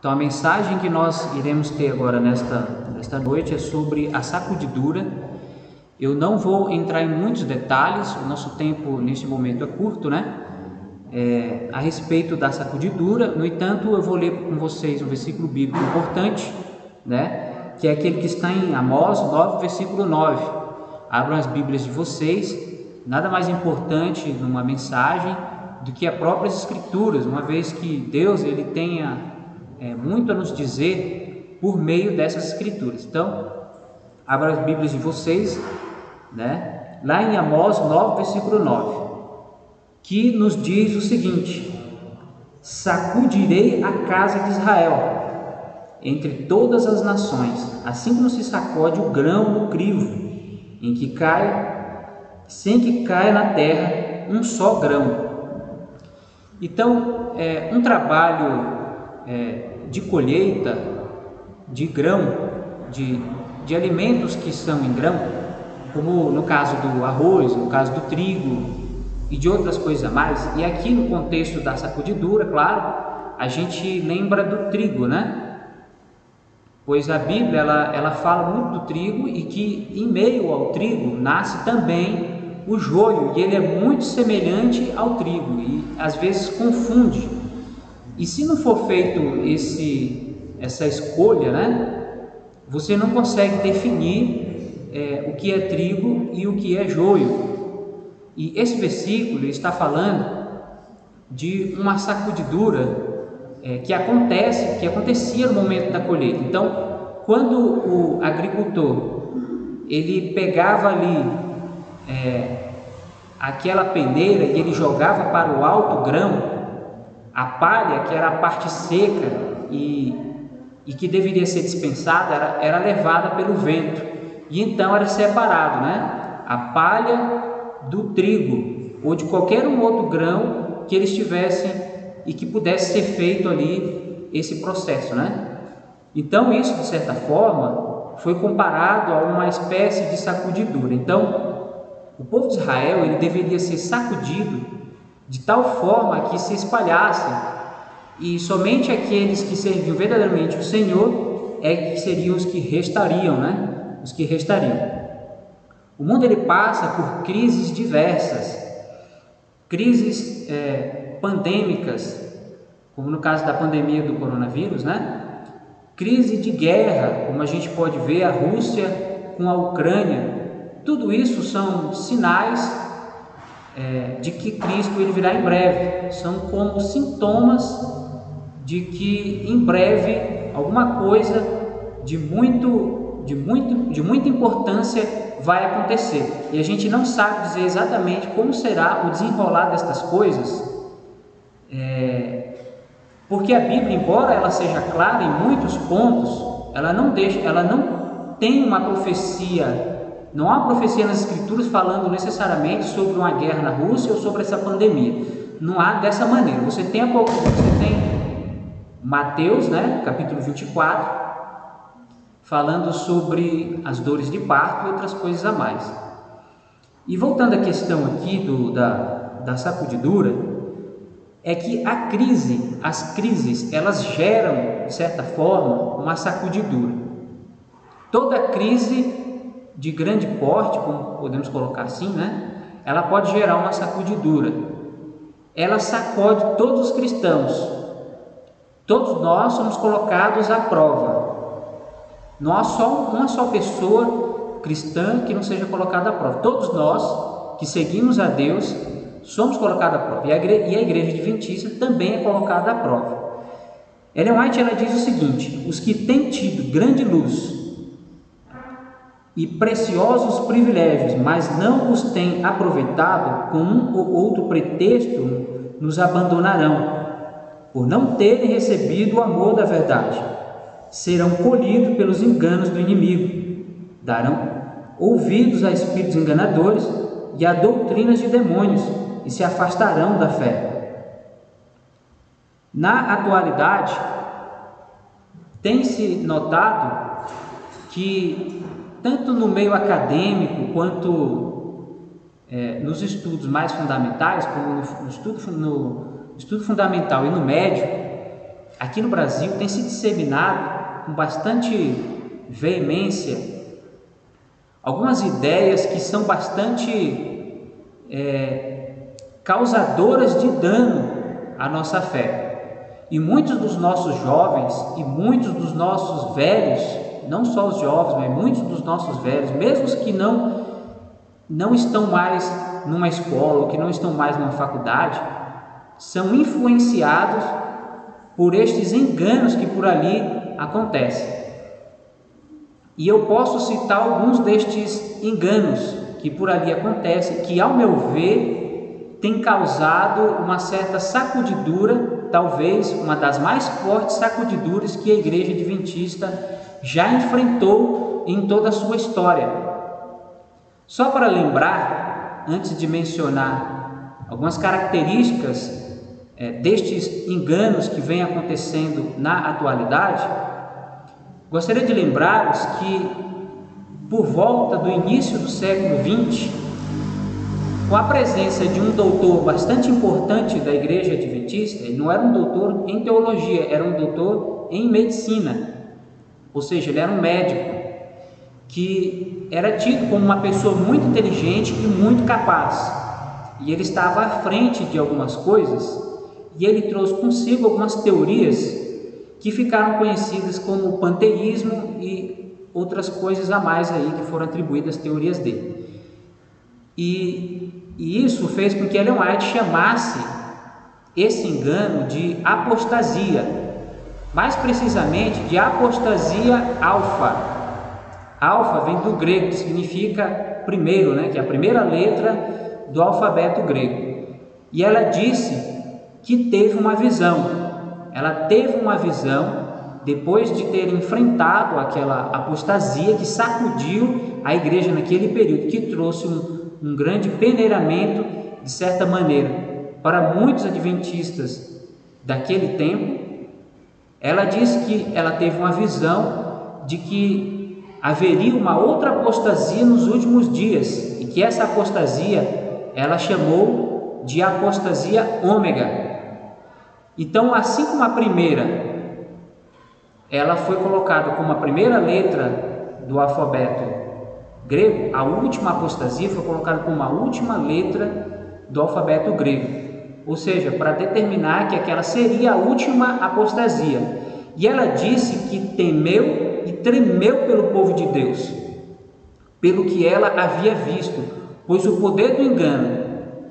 Então a mensagem que nós iremos ter agora nesta noite é sobre a sacudidura. Eu não vou entrar em muitos detalhes, o nosso tempo neste momento é curto, né? A respeito da sacudidura. No entanto, eu vou ler com vocês um versículo bíblico importante, né? Que é aquele que está em Amós 9, versículo 9. Abram as Bíblias de vocês. Nada mais importante numa mensagem do que as próprias Escrituras, uma vez que Deus ele tenha muito a nos dizer por meio dessas Escrituras. Então, abram as Bíblias de vocês, né? Lá em Amós 9, versículo 9, que nos diz o seguinte: sacudirei a casa de Israel entre todas as nações, assim como se sacode o grão no crivo, em que cai, sem que caia na terra um só grão. Então, um trabalho de colheita de grão, de alimentos que são em grão, como no caso do arroz, no caso do trigo e de outras coisas a mais. E aqui no contexto da sacudidura, claro, a gente lembra do trigo, né? Pois a Bíblia ela fala muito do trigo e que em meio ao trigo nasce também o joio, e ele é muito semelhante ao trigo e às vezes confunde. E se não for feito essa escolha, né, você não consegue definir o que é trigo e o que é joio. E esse versículo está falando de uma sacudidura que acontecia no momento da colheita. Então, quando o agricultor ele pegava ali aquela peneira e ele jogava para o alto o grão, a palha, que era a parte seca e que deveria ser dispensada, era levada pelo vento, e então era separado, né, a palha do trigo ou de qualquer um outro grão que eles tivessem e que pudesse ser feito ali esse processo, né? Então isso, de certa forma, foi comparado a uma espécie de sacudidura. Então o povo de Israel ele deveria ser sacudido de tal forma que se espalhasse, e somente aqueles que serviam verdadeiramente o Senhor que seriam os que restariam, né? Os que restariam. O mundo ele passa por crises diversas, crises pandêmicas, como no caso da pandemia do coronavírus, né? Crise de guerra, como a gente pode ver a Rússia com a Ucrânia. Tudo isso são sinais de que Cristo ele virá em breve, são como sintomas de que em breve alguma coisa de muita importância vai acontecer, e a gente não sabe dizer exatamente como será o desenrolar destas coisas, porque a Bíblia, embora ela seja clara em muitos pontos, ela não tem uma profecia. Não há profecia nas Escrituras falando necessariamente sobre uma guerra na Rússia ou sobre essa pandemia. Não há dessa maneira. Você tem Mateus, né, capítulo 24, falando sobre as dores de parto e outras coisas a mais. E voltando à questão aqui da sacudidura, é que as crises, elas geram, de certa forma, uma sacudidura. Toda crise de grande porte, como podemos colocar assim, né? Ela pode gerar uma sacudidura. Ela sacode todos os cristãos. Todos nós somos colocados à prova. Não há uma só pessoa cristã que não seja colocada à prova. Todos nós que seguimos a Deus somos colocados à prova. E a Igreja Adventista também é colocada à prova. Ellen White ela diz o seguinte: os que têm tido grande luz e preciosos privilégios, mas não os têm aproveitado, com um ou outro pretexto nos abandonarão, por não terem recebido o amor da verdade. Serão colhidos pelos enganos do inimigo, darão ouvidos a espíritos enganadores e a doutrinas de demônios, e se afastarão da fé. Na atualidade, tem-se notado que tanto no meio acadêmico quanto nos estudos mais fundamentais, como no estudo fundamental e no médio, aqui no Brasil tem se disseminado com bastante veemência algumas ideias que são bastante causadoras de dano à nossa fé. E muitos dos nossos jovens e muitos dos nossos velhos, não só os jovens, mas muitos dos nossos velhos, mesmo os que não estão mais numa escola ou que não estão mais numa faculdade, são influenciados por estes enganos que por ali acontecem. E eu posso citar alguns destes enganos que por ali acontecem, que ao meu ver tem causado uma certa sacudidura, talvez uma das mais fortes sacudiduras que a Igreja Adventista já enfrentou em toda a sua história. Só para lembrar, antes de mencionar algumas características destes enganos que vêm acontecendo na atualidade, gostaria de lembrá-los que por volta do início do século XX, com a presença de um doutor bastante importante da Igreja Adventista, ele não era um doutor em teologia, era um doutor em medicina, ou seja, ele era um médico que era tido como uma pessoa muito inteligente e muito capaz, e ele estava à frente de algumas coisas, e ele trouxe consigo algumas teorias que ficaram conhecidas como o panteísmo e outras coisas a mais aí que foram atribuídas às teorias dele. E isso fez com que Ellen White chamasse esse engano de apostasia, mais precisamente de apostasia alfa. Alfa vem do grego, que significa primeiro, que é a primeira letra do alfabeto grego. E ela disse que teve uma visão. Ela teve uma visão depois de ter enfrentado aquela apostasia que sacudiu a igreja naquele período, que trouxe um grande peneiramento, de certa maneira, para muitos adventistas daquele tempo. Ela disse que ela teve uma visão de que haveria uma outra apostasia nos últimos dias, e que essa apostasia ela chamou de apostasia ômega. Então, assim como a primeira, ela foi colocada como a primeira letra do alfabeto grego, a última apostasia foi colocada como a última letra do alfabeto grego, ou seja, para determinar que aquela seria a última apostasia. E ela disse que temeu e tremeu pelo povo de Deus, pelo que ela havia visto, pois o poder do engano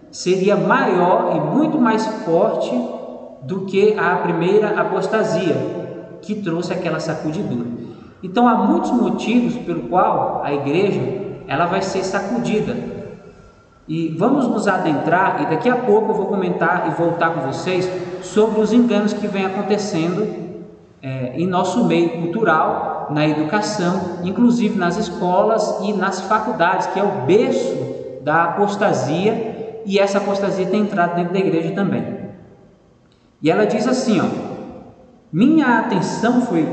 seria maior e muito mais forte do que a primeira apostasia, que trouxe aquela sacudidura. Então há muitos motivos pelo qual a igreja ela vai ser sacudida. E vamos nos adentrar, e daqui a pouco eu vou comentar e voltar com vocês sobre os enganos que vem acontecendo em nosso meio cultural, na educação, inclusive nas escolas e nas faculdades, que é o berço da apostasia, e essa apostasia tem entrado dentro da igreja também. E ela diz assim, minha atenção foi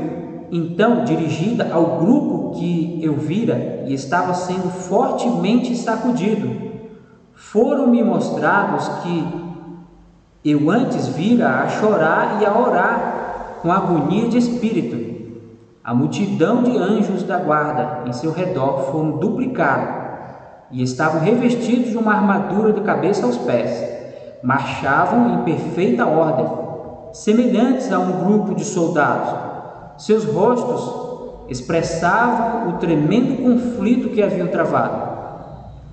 então dirigida ao grupo que eu vira e estava sendo fortemente sacudido. Foram-me mostrados que eu antes vira a chorar e a orar com agonia de espírito. A multidão de anjos da guarda em seu redor foram duplicados e estavam revestidos de uma armadura de cabeça aos pés. Marchavam em perfeita ordem, semelhantes a um grupo de soldados. Seus rostos expressavam o tremendo conflito que haviam travado.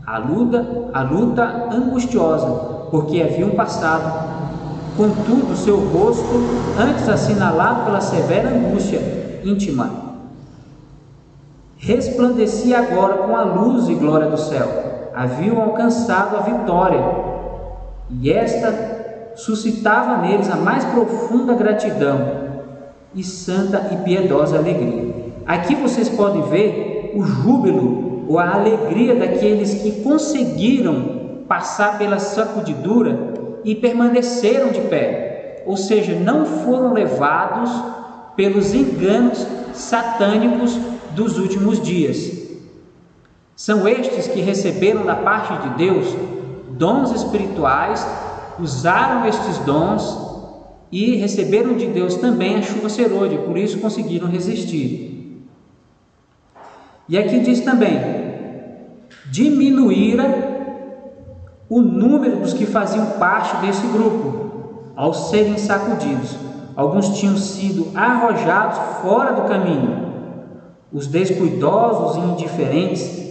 A luta angustiosa, porque haviam passado. Contudo, seu rosto, antes assinalado pela severa angústia íntima, resplandecia agora com a luz e glória do céu. Haviam alcançado a vitória, e esta suscitava neles a mais profunda gratidão e santa e piedosa alegria. Aqui vocês podem ver o júbilo ou a alegria daqueles que conseguiram passar pela sacudidura e permaneceram de pé, ou seja, não foram levados pelos enganos satânicos dos últimos dias. São estes que receberam da parte de Deus dons espirituais, usaram estes dons e receberam de Deus também a chuva serôdia, por isso conseguiram resistir. E aqui diz também: diminuíra o número dos que faziam parte desse grupo, ao serem sacudidos. Alguns tinham sido arrojados fora do caminho. Os descuidosos e indiferentes,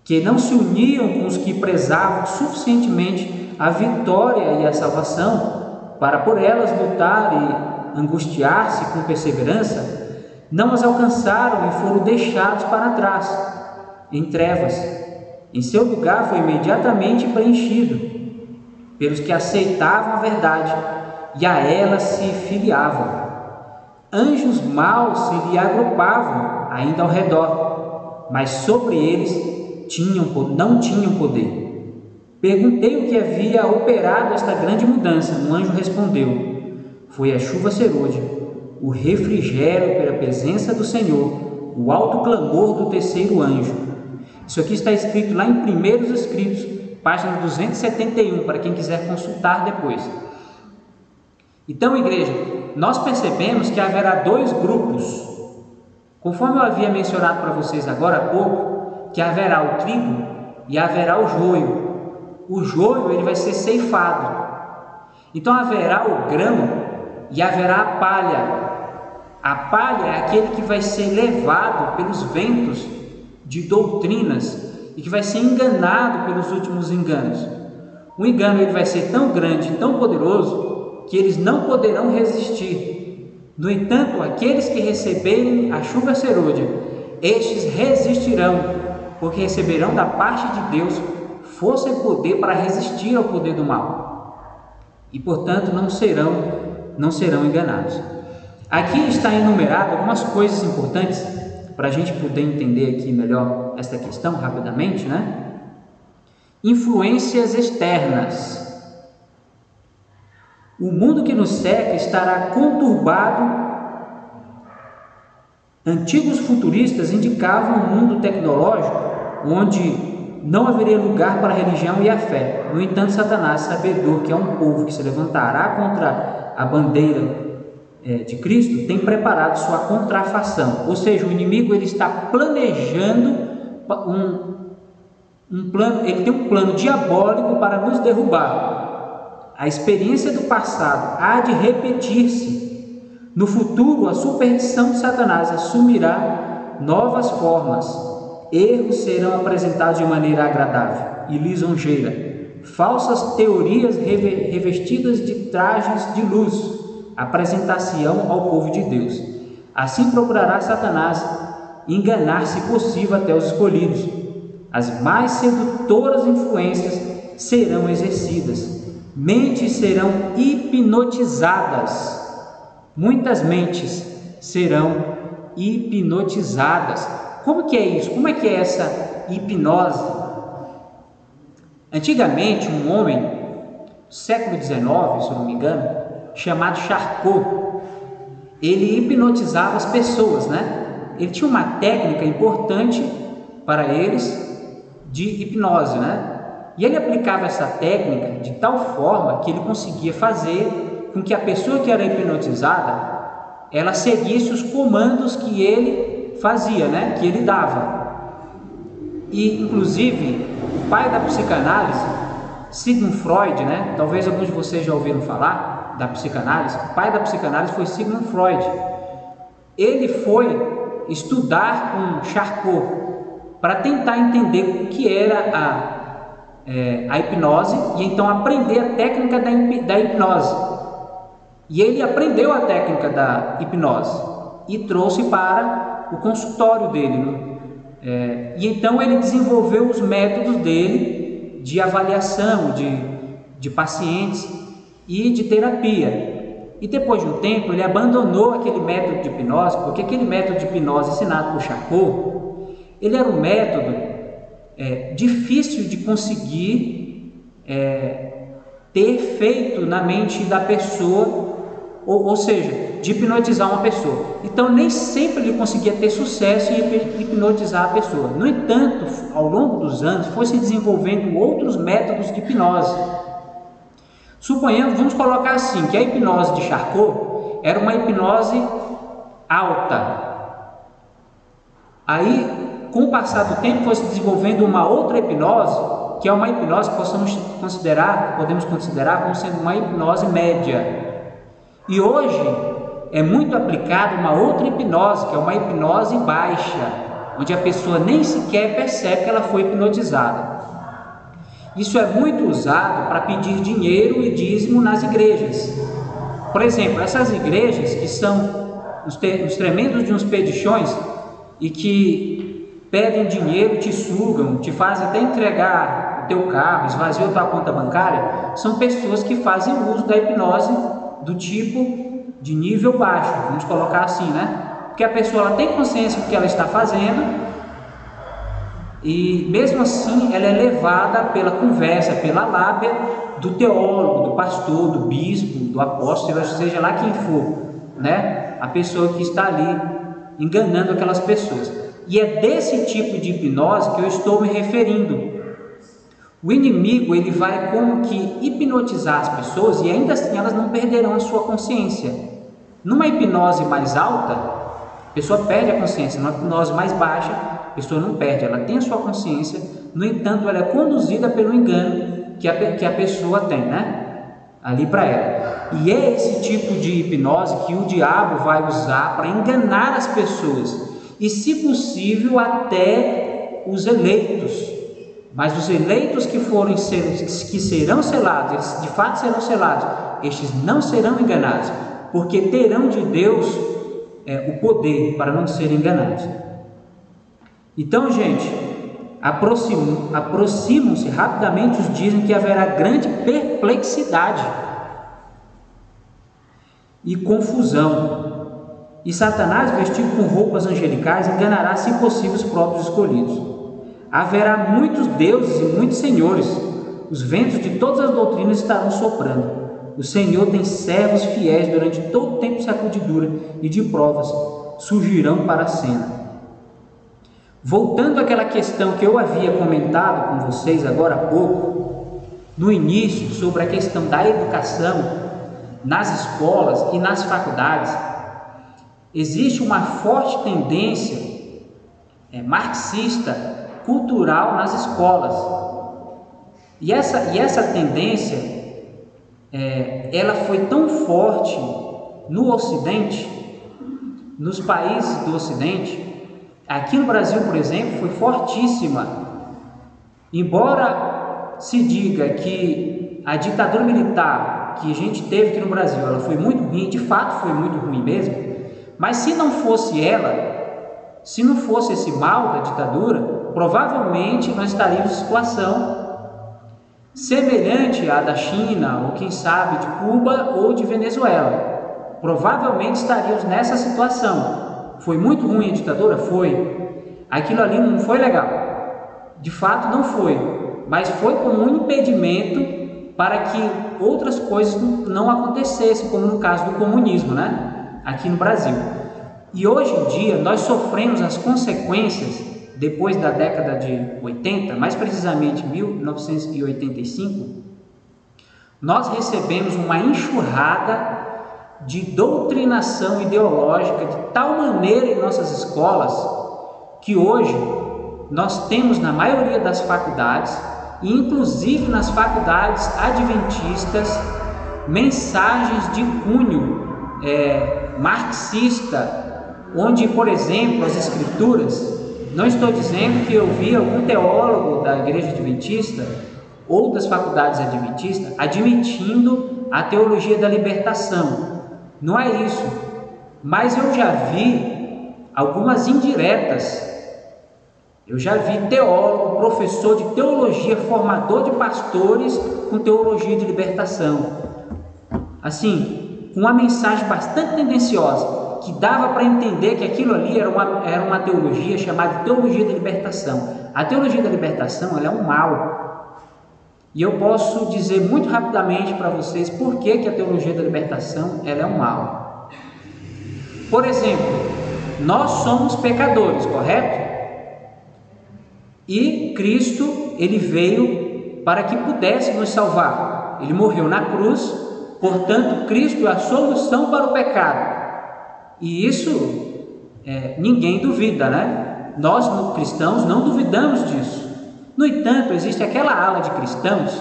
que não se uniam com os que prezavam suficientemente a vitória e a salvação, para por elas lutar e angustiar-se com perseverança, não as alcançaram e foram deixados para trás, em trevas. Em seu lugar foi imediatamente preenchido pelos que aceitavam a verdade e a ela se filiavam. Anjos maus se lhe agrupavam ainda ao redor, mas sobre eles não tinham poder. Perguntei o que havia operado esta grande mudança. Um anjo respondeu: foi a chuva serôdia, o refrigério pela presença do Senhor, o alto clamor do terceiro anjo. Isso aqui está escrito lá em Primeiros Escritos, página 271, para quem quiser consultar depois. Então, igreja, nós percebemos que haverá dois grupos, conforme eu havia mencionado para vocês agora há pouco, que haverá o trigo e haverá o joio. O joio ele vai ser ceifado. Então haverá o grão e haverá a palha. A palha é aquele que vai ser levado pelos ventos de doutrinas e que vai ser enganado pelos últimos enganos. O engano ele vai ser tão grande, tão poderoso, que eles não poderão resistir. No entanto, aqueles que receberem a chuva serôdia, estes resistirão, porque receberão da parte de Deus força e poder para resistir ao poder do mal, e portanto não serão enganados. Aqui está enumerado algumas coisas importantes para a gente poder entender aqui melhor esta questão rapidamente, né? Influências externas. O mundo que nos cerca estará conturbado. Antigos futuristas indicavam um mundo tecnológico onde não haveria lugar para a religião e a fé. No entanto, Satanás, sabedor que é um povo que se levantará contra a bandeira de Cristo, tem preparado sua contrafação. Ou seja, o inimigo ele está planejando um plano, ele tem um plano diabólico para nos derrubar. A experiência do passado há de repetir-se. No futuro, a superstição de Satanás assumirá novas formas. Erros serão apresentados de maneira agradável e lisonjeira. Falsas teorias revestidas de trajes de luz apresentar-se-ão ao povo de Deus. Assim procurará Satanás enganar, se possível, até os escolhidos. As mais sedutoras influências serão exercidas. Mentes serão hipnotizadas. Muitas mentes serão hipnotizadas. Como que é isso? Como é que é essa hipnose? Antigamente, um homem, século XIX, se eu não me engano, chamado Charcot, ele hipnotizava as pessoas, né? Ele tinha uma técnica importante para eles de hipnose, né? E ele aplicava essa técnica de tal forma que ele conseguia fazer com que a pessoa que era hipnotizada, ela seguisse os comandos que ele fazia, né? Que ele dava. E inclusive o pai da psicanálise, Sigmund Freud, né? Talvez alguns de vocês já ouviram falar da psicanálise. O pai da psicanálise foi Sigmund Freud. Ele foi estudar com Charcot para tentar entender o que era a hipnose e então aprender a técnica da hipnose. E ele aprendeu a técnica da hipnose e trouxe para o consultório dele, né? E então ele desenvolveu os métodos dele de avaliação de pacientes e de terapia. E depois de um tempo ele abandonou aquele método de hipnose, porque aquele método de hipnose ensinado por Charcot, ele era um método difícil de conseguir ter efeito na mente da pessoa, ou seja, de hipnotizar uma pessoa. Então nem sempre ele conseguia ter sucesso em hipnotizar a pessoa. No entanto, ao longo dos anos foi se desenvolvendo outros métodos de hipnose. Suponhamos, vamos colocar assim, que a hipnose de Charcot era uma hipnose alta. Aí, com o passar do tempo, foi se desenvolvendo uma outra hipnose, que é uma hipnose que podemos considerar como sendo uma hipnose média. E hoje é muito aplicada uma outra hipnose, que é uma hipnose baixa, onde a pessoa nem sequer percebe que ela foi hipnotizada. Isso é muito usado para pedir dinheiro e dízimo nas igrejas. Por exemplo, essas igrejas que são os tremendos de uns pedichões e que pedem dinheiro, te sugam, te fazem até entregar o teu carro, esvaziam a tua conta bancária, são pessoas que fazem uso da hipnose do tipo de nível baixo, vamos colocar assim, né? Porque a pessoa ela tem consciência do que ela está fazendo e mesmo assim ela é levada pela conversa, pela lábia do teólogo, do pastor, do bispo, do apóstolo, seja lá quem for, né? A pessoa que está ali enganando aquelas pessoas. E é desse tipo de hipnose que eu estou me referindo. O inimigo ele vai como que hipnotizar as pessoas e ainda assim elas não perderão a sua consciência. Numa hipnose mais alta, a pessoa perde a consciência. Numa hipnose mais baixa, a pessoa não perde, ela tem a sua consciência. No entanto, ela é conduzida pelo engano que a pessoa tem, né? Ali para ela. E é esse tipo de hipnose que o diabo vai usar para enganar as pessoas e, se possível, até os eleitos. Mas os eleitos que serão selados, eles de fato serão selados, estes não serão enganados, porque terão de Deus o poder para não serem enganados. Então, gente, aproximam-se rapidamente os dias em que haverá grande perplexidade e confusão, e Satanás, vestido com roupas angelicais, enganará, se possível, os próprios escolhidos. Haverá muitos deuses e muitos senhores, os ventos de todas as doutrinas estarão soprando. O Senhor tem servos fiéis durante todo o tempo de sacudidura e de provas, surgirão para a cena. Voltando àquela questão que eu havia comentado com vocês agora há pouco, no início, sobre a questão da educação nas escolas e nas faculdades, existe uma forte tendência marxista cultural nas escolas. E essa tendência ela foi tão forte no Ocidente, nos países do Ocidente. Aqui no Brasil, por exemplo, foi fortíssima. Embora se diga que a ditadura militar que a gente teve aqui no Brasil, ela foi muito ruim, de fato foi muito ruim mesmo, mas se não fosse ela, se não fosse esse mal da ditadura, provavelmente nós estaríamos em situação semelhante à da China, ou quem sabe de Cuba ou de Venezuela. Provavelmente estaríamos nessa situação. Foi muito ruim a ditadura? Foi. Aquilo ali não foi legal. De fato não foi. Mas foi como um impedimento para que outras coisas não acontecessem, como no caso do comunismo, né? Aqui no Brasil. E hoje em dia nós sofremos as consequências, depois da década de 80, mais precisamente 1985, nós recebemos uma enxurrada de doutrinação ideológica de tal maneira em nossas escolas, que hoje nós temos na maioria das faculdades, e inclusive nas faculdades adventistas, mensagens de cunho marxista, onde, por exemplo, as escrituras, não estou dizendo que eu vi algum teólogo da igreja adventista ou das faculdades adventistas admitindo a teologia da libertação, não é isso, mas eu já vi algumas indiretas. Eu já vi teólogo, professor de teologia, formador de pastores com teologia de libertação, assim, com uma mensagem bastante tendenciosa, que dava para entender que aquilo ali era uma teologia chamada teologia da libertação. A teologia da libertação ela é um mal, e eu posso dizer muito rapidamente para vocês por que a teologia da libertação ela é um mal. Por exemplo, nós somos pecadores, correto? E Cristo, ele veio para que pudesse nos salvar. Ele morreu na cruz, portanto, Cristo é a solução para o pecado. E isso ninguém duvida, né? Nós, cristãos, não duvidamos disso. No entanto, existe aquela ala de cristãos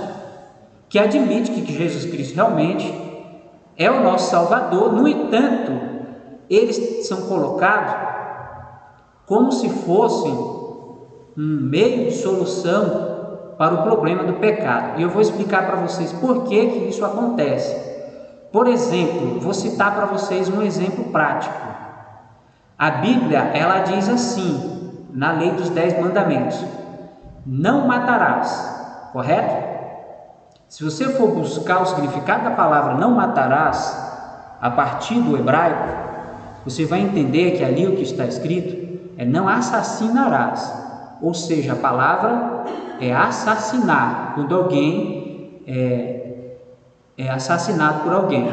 que admite que Jesus Cristo realmente é o nosso Salvador. No entanto, eles são colocados como se fossem um meio de solução para o problema do pecado. E eu vou explicar para vocês por que isso acontece. Por exemplo, vou citar para vocês um exemplo prático. A Bíblia, ela diz assim, na lei dos 10 mandamentos: não matarás, correto? Se você for buscar o significado da palavra não matarás, a partir do hebraico, você vai entender que ali o que está escrito é não assassinarás. Ou seja, a palavra é assassinar, quando alguém é assassinado por alguém.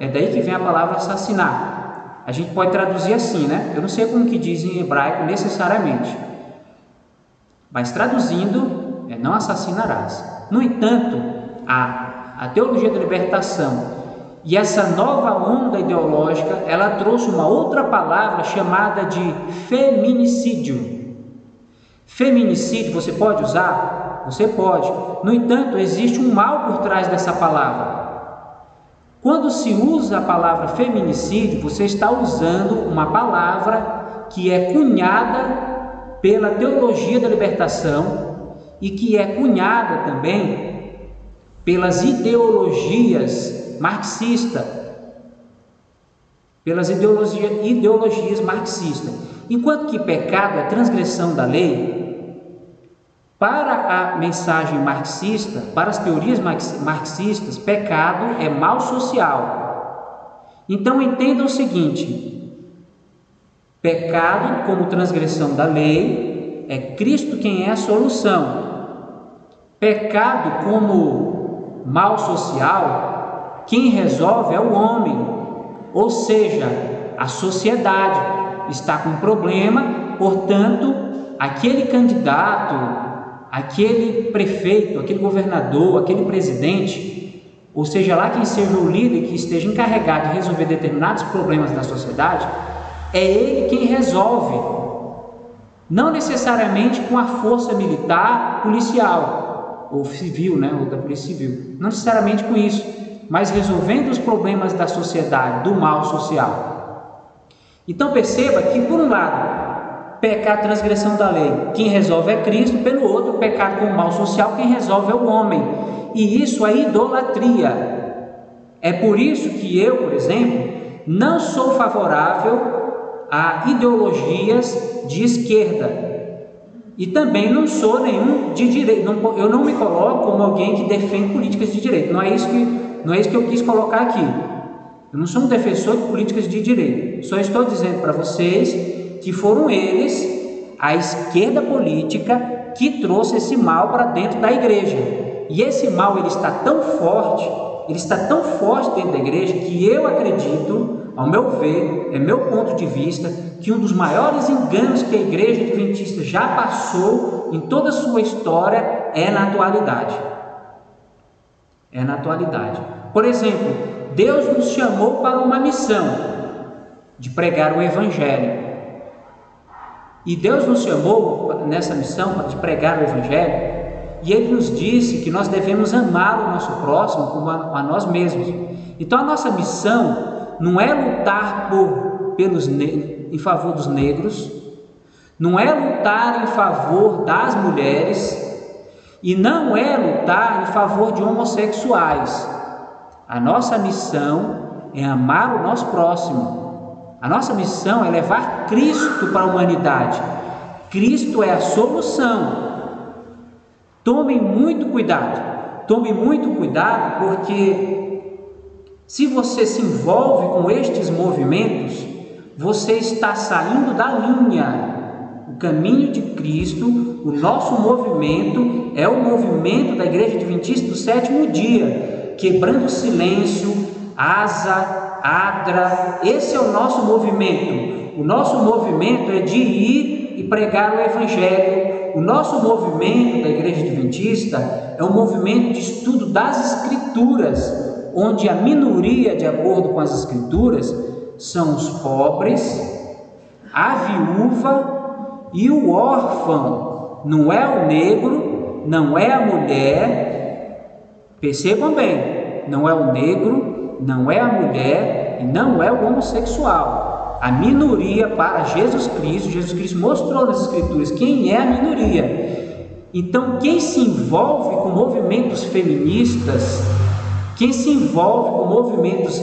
É daí que vem a palavra assassinar. A gente pode traduzir assim, né? Eu não sei como que diz em hebraico necessariamente, mas traduzindo, não assassinarás. No entanto, a teologia da libertação e essa nova onda ideológica, ela trouxe uma outra palavra chamada de feminicídio. Feminicídio você pode usar? Você pode. No entanto, existe um mal por trás dessa palavra. Quando se usa a palavra feminicídio, você está usando uma palavra que é cunhada pela teologia da libertação e que é cunhada também pelas ideologias marxistas. Enquanto que pecado é transgressão da lei, para a mensagem marxista, para as teorias marxistas, pecado é mal social. Então entenda o seguinte: pecado como transgressão da lei, é Cristo quem é a solução. Pecado como mal social, quem resolve é o homem, ou seja, a sociedade está com um problema, portanto, aquele candidato, aquele prefeito, aquele governador, aquele presidente, ou seja lá quem seja o líder que esteja encarregado de resolver determinados problemas da sociedade, é ele quem resolve, não necessariamente com a força militar, policial, ou civil, né, ou da polícia civil, não necessariamente com isso, mas resolvendo os problemas da sociedade, do mal social. Então perceba que, por um lado, pecado, transgressão da lei, quem resolve é Cristo; pelo outro, pecado com mal social, quem resolve é o homem. E isso é idolatria. É por isso que eu, por exemplo, não sou favorável a ideologias de esquerda. E também não sou nenhum de direita. Eu não me coloco como alguém que defende políticas de direita. Não é isso que eu quis colocar aqui. Eu não sou um defensor de políticas de direita. Só estou dizendo para vocês que foram eles, a esquerda política, que trouxe esse mal para dentro da igreja. E esse mal, ele está tão forte dentro da igreja, que eu acredito, ao meu ver, é meu ponto de vista, que um dos maiores enganos que a igreja adventista já passou em toda a sua história é na atualidade. Por exemplo, Deus nos chamou para uma missão de pregar o Evangelho. E Deus nos chamou nessa missão de pregar o Evangelho, e Ele nos disse que nós devemos amar o nosso próximo como a nós mesmos. Então a nossa missão não é lutar em favor dos negros, não é lutar em favor das mulheres, e não é lutar em favor de homossexuais. A nossa missão é amar o nosso próximo. A nossa missão é levar Cristo para a humanidade. Cristo é a solução. Tomem muito cuidado, porque se você se envolve com estes movimentos, você está saindo da linha. O caminho de Cristo, o nosso movimento, é o movimento da Igreja Adventista do Sétimo Dia, quebrando o silêncio, ADRA, esse é o nosso movimento. O nosso movimento é de ir e pregar o Evangelho. O nosso movimento da Igreja Adventista é um movimento de estudo das Escrituras, onde a minoria, de acordo com as Escrituras, são os pobres, a viúva e o órfão. Não é o negro, não é a mulher. Percebam bem, não é o negro, não é a mulher e não é o homossexual. A minoria para Jesus Cristo mostrou nas Escrituras quem é a minoria. Então, quem se envolve com movimentos feministas, quem se envolve com movimentos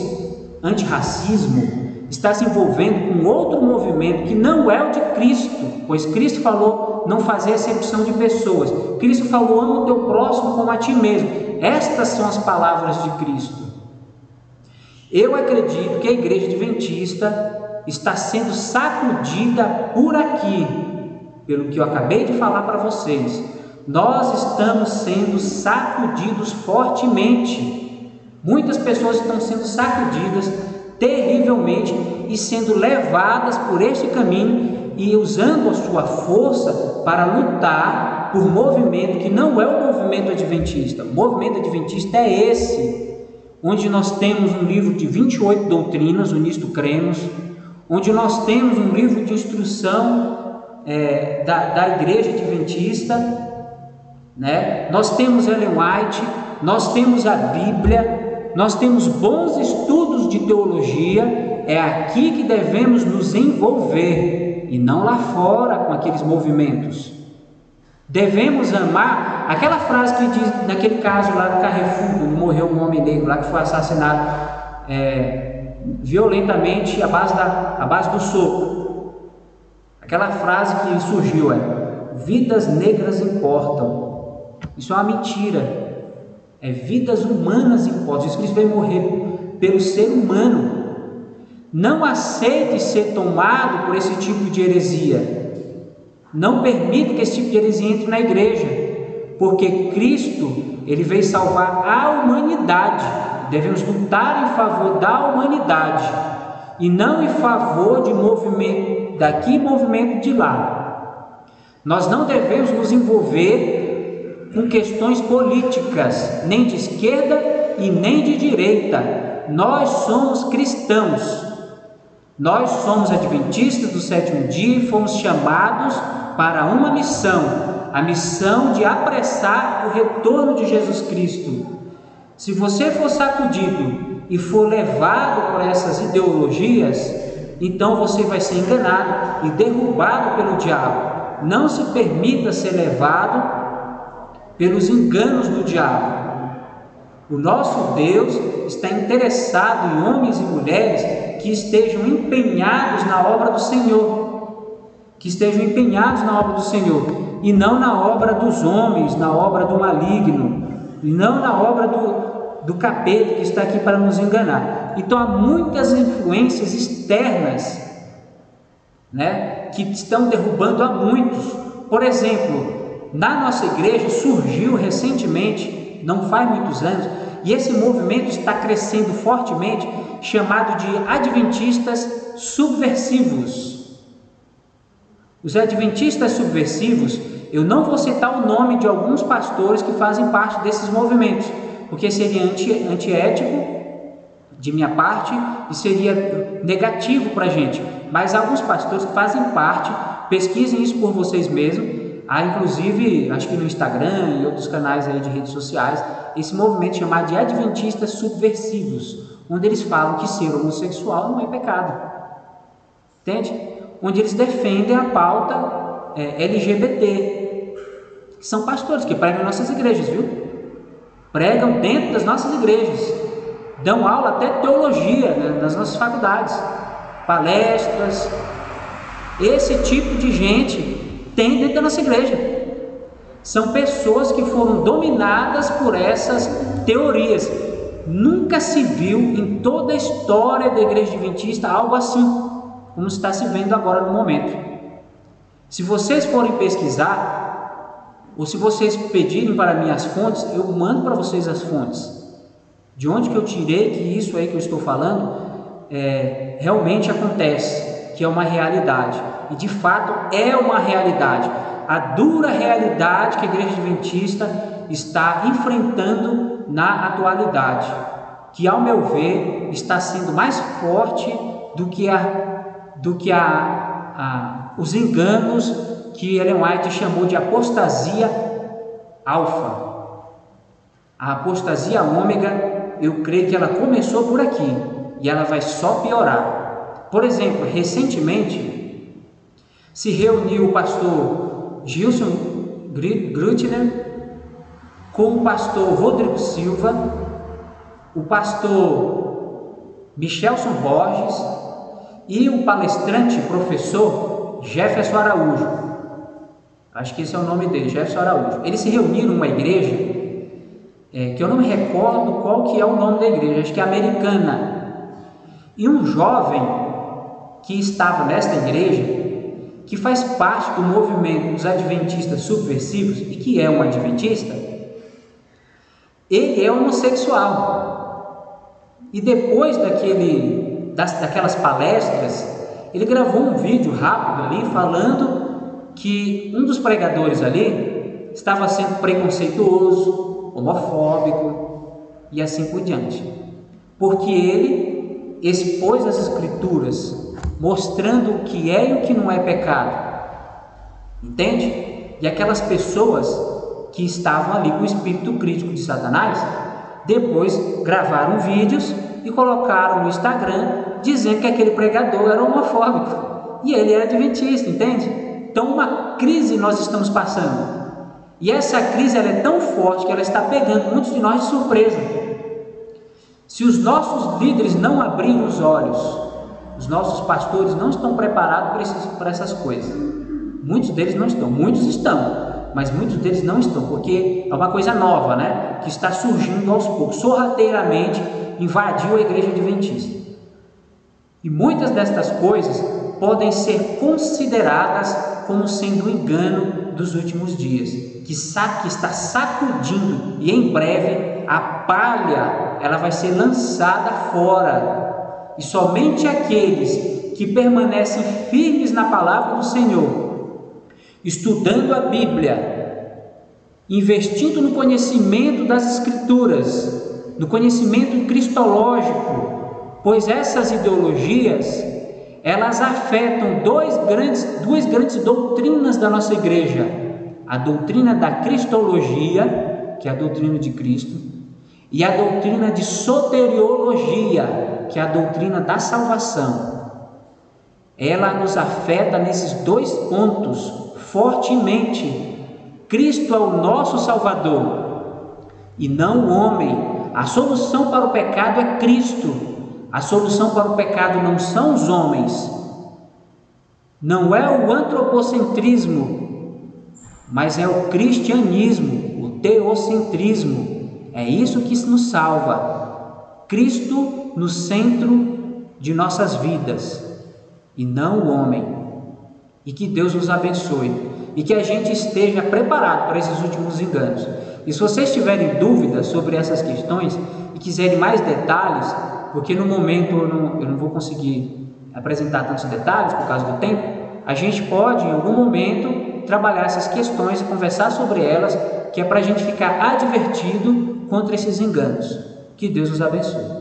antirracismo, está se envolvendo com outro movimento que não é o de Cristo, pois Cristo falou não fazer acepção de pessoas. Cristo falou: ama o teu próximo como a ti mesmo. Estas são as palavras de Cristo. Eu acredito que a Igreja Adventista está sendo sacudida por aqui, pelo que eu acabei de falar para vocês. Nós estamos sendo sacudidos fortemente. Muitas pessoas estão sendo sacudidas terrivelmente e sendo levadas por este caminho e usando a sua força para lutar por movimento que não é o movimento adventista. O movimento adventista é esse, onde nós temos um livro de 28 doutrinas, o Nisto Cremos, onde nós temos um livro de instrução da Igreja Adventista, né? Nós temos Ellen White, nós temos a Bíblia, nós temos bons estudos de teologia. É aqui que devemos nos envolver e não lá fora com aqueles movimentos. Devemos amar aquela frase que diz naquele caso lá do Carrefour, quando morreu um homem negro lá que foi assassinado violentamente à base do soco. Aquela frase que surgiu vidas negras importam. Isso é uma mentira. Vidas humanas importam. Jesus Cristo veio morrer pelo ser humano. Não aceite ser tomado por esse tipo de heresia. Não permita que esse tipo de heresia entre na igreja, porque Cristo, ele veio salvar a humanidade. Devemos lutar em favor da humanidade e não em favor de movimento daqui e movimento de lá. Nós não devemos nos envolver com questões políticas, nem de esquerda e nem de direita. Nós somos cristãos, nós somos adventistas do sétimo dia e fomos chamados para uma missão, a missão de apressar o retorno de Jesus Cristo. Se você for sacudido e for levado por essas ideologias, então você vai ser enganado e derrubado pelo diabo. Não se permita ser levado pelos enganos do diabo. O nosso Deus está interessado em homens e mulheres que estejam empenhados na obra do Senhor, e não na obra dos homens, na obra do maligno, e não na obra do capeta que está aqui para nos enganar. Então há muitas influências externas, né, que estão derrubando a muitos. Por exemplo, na nossa igreja surgiu recentemente, não faz muitos anos, e esse movimento está crescendo fortemente, chamado de adventistas subversivos. Os adventistas subversivos, eu não vou citar o nome de alguns pastores que fazem parte desses movimentos, porque seria antiético de minha parte e seria negativo para a gente. Mas alguns pastores que fazem parte, pesquisem isso por vocês mesmos. Há inclusive, acho que no Instagram e outros canais aí de redes sociais, esse movimento chamado de adventistas subversivos, onde eles falam que ser homossexual não é pecado, entende? Onde eles defendem a pauta LGBT, que são pastores que pregam em nossas igrejas, viu? Pregam dentro das nossas igrejas, dão aula até teologia, né, nas nossas faculdades, palestras. Esse tipo de gente tem dentro da nossa igreja. São pessoas que foram dominadas por essas teorias. Nunca se viu em toda a história da Igreja Adventista algo assim, como está se vendo agora no momento. Se vocês forem pesquisar, ou se vocês pedirem para mim as fontes, eu mando para vocês as fontes. De onde que eu tirei que isso aí que eu estou falando realmente acontece. que é uma realidade. E de fato é uma realidade. A dura realidade que a Igreja Adventista está enfrentando na atualidade, que ao meu ver está sendo mais forte do que os enganos que Ellen White chamou de apostasia alfa. A apostasia ômega, eu creio que ela começou por aqui e ela vai só piorar. Por exemplo, recentemente se reuniu o pastor Gilson Grutner com o pastor Rodrigo Silva, o pastor Michelson Borges e o palestrante professor Jefferson Araújo. Acho que esse é o nome dele, Jefferson Araújo. Eles se reuniram numa igreja que eu não me recordo qual que é o nome da igreja, acho que é Americana. E um jovem que estava nesta igreja, que faz parte do movimento dos adventistas subversivos e que é um adventista, ele é homossexual. E depois daquelas palestras, ele gravou um vídeo rápido ali falando que um dos pregadores ali estava sendo preconceituoso, homofóbico e assim por diante, porque ele expôs as escrituras mostrando o que é e o que não é pecado, entende? E aquelas pessoas que estavam ali com o espírito crítico de Satanás, depois gravaram vídeos e colocaram no Instagram dizendo que aquele pregador era homofóbico e ele era adventista, entende? Então uma crise nós estamos passando. E essa crise ela é tão forte que ela está pegando muitos de nós de surpresa. Se os nossos líderes não abrirem os olhos, os nossos pastores não estão preparados para essas coisas. Muitos deles não estão, muitos estão, mas muitos deles não estão, porque é uma coisa nova, né? Que está surgindo aos poucos, sorrateiramente invadiu a igreja adventista. E muitas destas coisas podem ser consideradas como sendo um engano dos últimos dias, que está sacudindo, e em breve a palha ela vai ser lançada fora, e somente aqueles que permanecem firmes na palavra do Senhor, estudando a Bíblia, investindo no conhecimento das Escrituras, no conhecimento cristológico, pois essas ideologias elas afetam duas grandes doutrinas da nossa igreja: a doutrina da cristologia, que é a doutrina de Cristo, e a doutrina de soteriologia, que é a doutrina da salvação. Ela nos afeta nesses dois pontos fortemente. Cristo é o nosso Salvador e não o homem. A solução para o pecado é Cristo. A solução para o pecado não são os homens, não é o antropocentrismo, mas é o cristianismo, o teocentrismo. É isso que nos salva. Cristo no centro de nossas vidas e não o homem. E que Deus nos abençoe e que a gente esteja preparado para esses últimos enganos. E se vocês tiverem dúvidas sobre essas questões e quiserem mais detalhes, porque no momento eu não vou conseguir apresentar tantos detalhes por causa do tempo, a gente pode em algum momento trabalhar essas questões e conversar sobre elas, que é para a gente ficar advertido contra esses enganos. Que Deus nos abençoe.